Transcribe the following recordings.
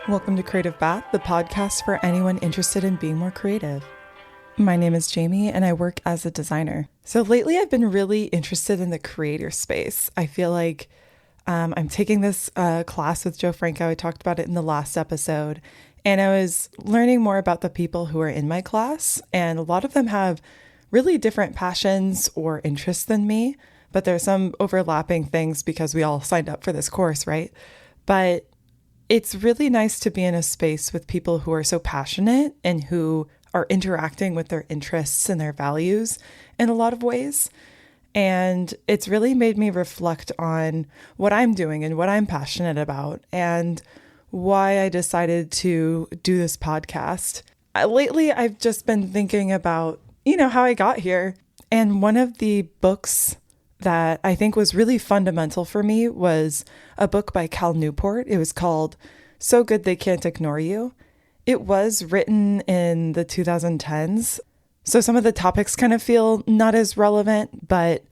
Welcome to Creative Bath, the podcast for anyone interested in being more creative. My name is Jaime and I work as a designer. So lately I've been really interested in the creator space. I feel like I'm taking this class with Joe Franco. I talked about it in the last episode. And I was learning more about the people who are in my class. And a lot of them have really different passions or interests than me. But there's some overlapping things because we all signed up for this course, right? But it's really nice to be in a space with people who are so passionate and who are interacting with their interests and their values in a lot of ways. And it's really made me reflect on what I'm doing and what I'm passionate about and why I decided to do this podcast. Lately, I've just been thinking about, how I got here. And one of the books that I think was really fundamental for me was a book by Cal Newport. It was called So Good They Can't Ignore You. It was written in the 2010s. So some of the topics kind of feel not as relevant, but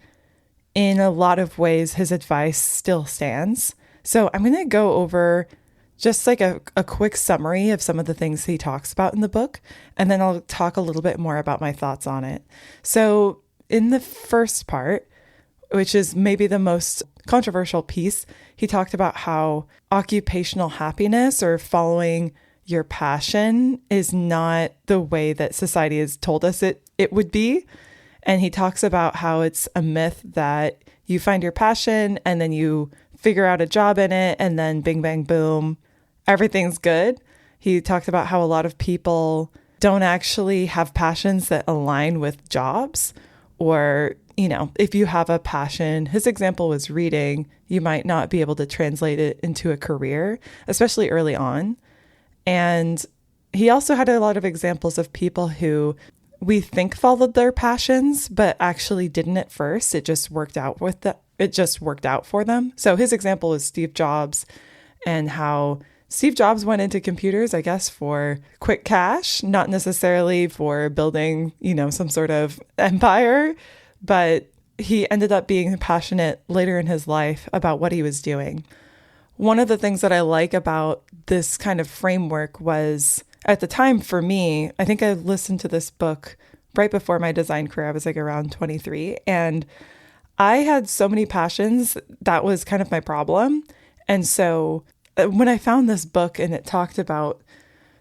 in a lot of ways, his advice still stands. So I'm going to go over just like a quick summary of some of the things he talks about in the book, and then I'll talk a little bit more about my thoughts on it. So in the first part, which is maybe the most controversial piece, he talked about how occupational happiness or following your passion is not the way that society has told us it would be. And he talks about how it's a myth that you find your passion and then you figure out a job in it and then bing, bang, boom, everything's good. He talked about how a lot of people don't actually have passions that align with jobs, or if you have a passion, his example was reading, you might not be able to translate it into a career, especially early on. And he also had a lot of examples of people who we think followed their passions, but actually didn't at first. It just worked out for them. So his example is Steve Jobs, and how Steve Jobs went into computers, I guess, for quick cash, not necessarily for building, some sort of empire. But he ended up being passionate later in his life about what he was doing. One of the things that I like about this kind of framework was, at the time for me, I think I listened to this book right before my design career. I was like around 23, and I had so many passions. That was kind of my problem. And so when I found this book and it talked about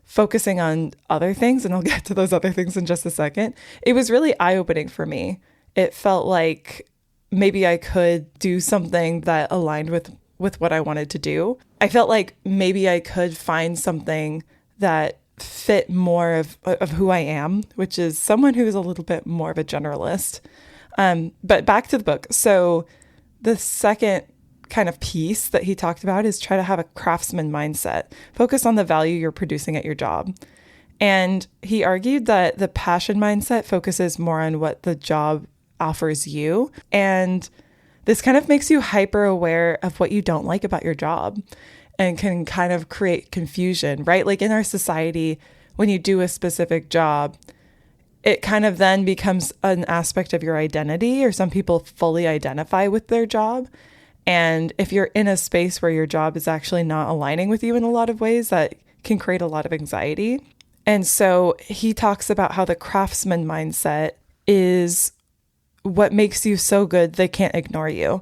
focusing on other things, and I'll get to those other things in just a second, it was really eye-opening for me. It felt like maybe I could do something that aligned with what I wanted to do. I felt like maybe I could find something that fit more of who I am, which is someone who is a little bit more of a generalist. But back to the book. So the second kind of piece that he talked about is try to have a craftsman mindset. Focus on the value you're producing at your job. And he argued that the passion mindset focuses more on what the job offers you. And this kind of makes you hyper aware of what you don't like about your job and can kind of create confusion, right? Like in our society, when you do a specific job, it kind of then becomes an aspect of your identity, or some people fully identify with their job. And if you're in a space where your job is actually not aligning with you in a lot of ways, that can create a lot of anxiety. And so he talks about how the craftsman mindset is what makes you so good they can't ignore you.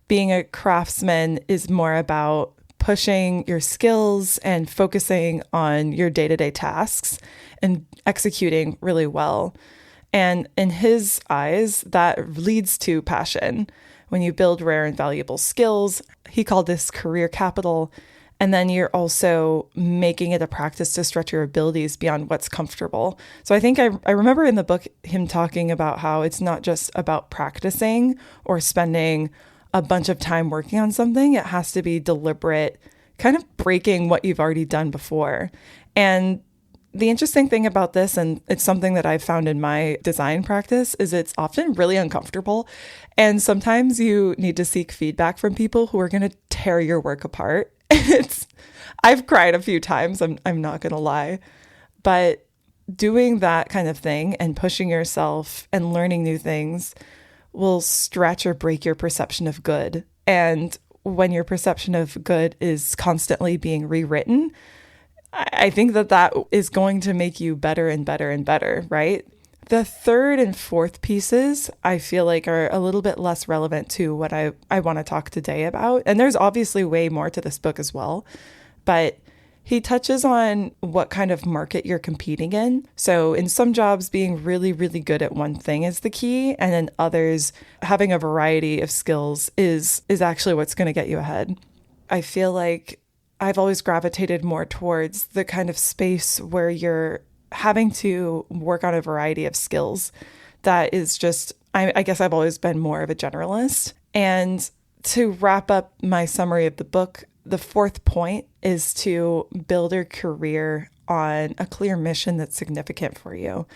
Being a craftsman is more about pushing your skills and focusing on your day-to-day tasks and executing really well. And in his eyes, that leads to passion. When you build rare and valuable skills, he called this career capital. And then you're also making it a practice to stretch your abilities beyond what's comfortable. So I think I remember in the book him talking about how it's not just about practicing or spending a bunch of time working on something. It has to be deliberate, kind of breaking what you've already done before. And the interesting thing about this, and it's something that I've found in my design practice, is it's often really uncomfortable. And sometimes you need to seek feedback from people who are going to tear your work apart. I've cried a few times, I'm not going to lie, but doing that kind of thing and pushing yourself and learning new things will stretch or break your perception of good. And when your perception of good is constantly being rewritten, I think that is going to make you better and better and better, right? The third and fourth pieces, I feel like, are a little bit less relevant to what I want to talk today about. And there's obviously way more to this book as well. But he touches on what kind of market you're competing in. So in some jobs, being really, really good at one thing is the key. And in others, having a variety of skills is actually what's going to get you ahead. I feel like I've always gravitated more towards the kind of space where you're having to work on a variety of skills. That is just, I guess I've always been more of a generalist. And to wrap up my summary of the book, the fourth point is to build a career on a clear mission that's significant for you.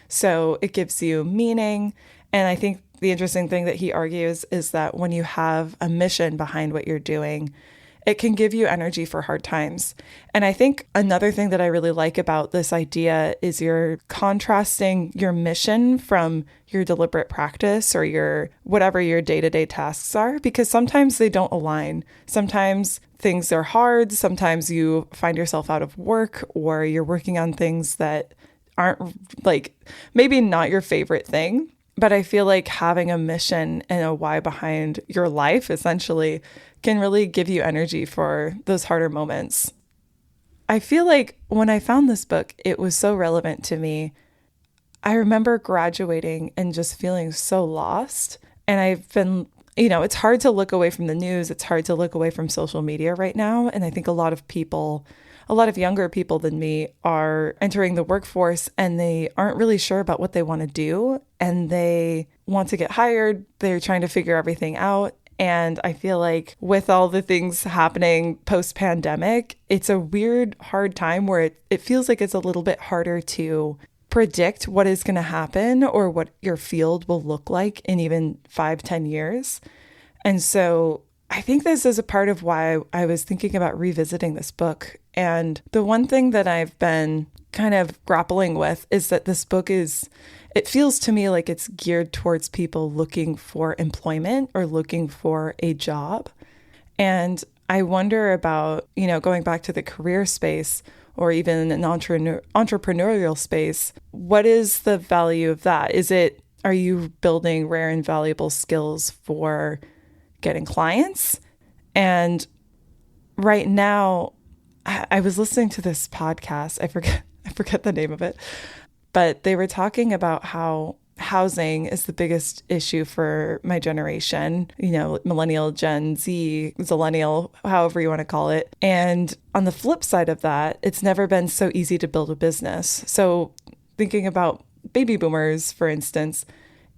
So it gives you meaning. And I think the interesting thing that he argues is that when you have a mission behind what you're doing, it can give you energy for hard times. And I think another thing that I really like about this idea is you're contrasting your mission from your deliberate practice or your whatever your day-to-day tasks are, because sometimes they don't align. Sometimes things are hard. Sometimes you find yourself out of work or you're working on things that aren't like maybe not your favorite thing. But I feel like having a mission and a why behind your life essentially can really give you energy for those harder moments. I feel like when I found this book, it was so relevant to me. I remember graduating and just feeling so lost. And I've been, it's hard to look away from the news. It's hard to look away from social media right now. And I think a lot of younger people than me are entering the workforce and they aren't really sure about what they want to do and they want to get hired. They're trying to figure everything out. And I feel like with all the things happening post-pandemic, it's a weird, hard time where it feels like it's a little bit harder to predict what is going to happen or what your field will look like in even 5-10 years. And so I think this is a part of why I was thinking about revisiting this book. And the one thing that I've been kind of grappling with is that this book it feels to me like it's geared towards people looking for employment or looking for a job. And I wonder about, going back to the career space or even an entrepreneurial space, what is the value of that? Are you building rare and valuable skills for getting clients? And right now, I was listening to this podcast. I forget the name of it, but they were talking about how housing is the biggest issue for my generation, millennial, Gen Z, zillennial, however you want to call it. And on the flip side of that, it's never been so easy to build a business. So thinking about baby boomers, for instance,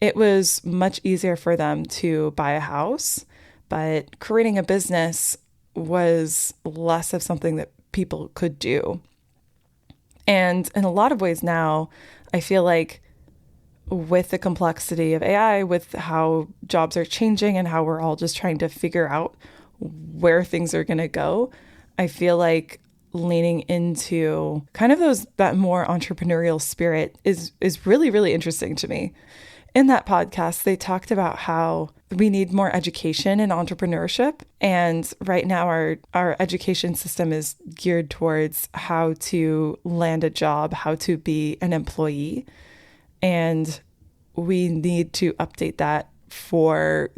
it was much easier for them to buy a house, but creating a business was less of something that people could do. And in a lot of ways now, I feel like with the complexity of AI, with how jobs are changing and how we're all just trying to figure out where things are going to go, I feel like leaning into kind of that more entrepreneurial spirit is really, really interesting to me. In that podcast, they talked about how we need more education in entrepreneurship. And right now, our education system is geared towards how to land a job, how to be an employee. And we need to update that for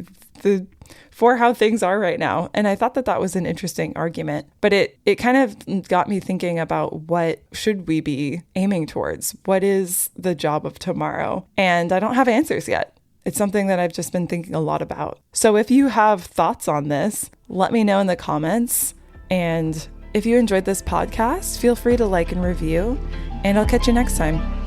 how things are right now. And I thought that was an interesting argument, but it kind of got me thinking about what should we be aiming towards? What is the job of tomorrow? And I don't have answers yet. It's something that I've just been thinking a lot about. So if you have thoughts on this, let me know in the comments. And if you enjoyed this podcast, feel free to like and review, and I'll catch you next time.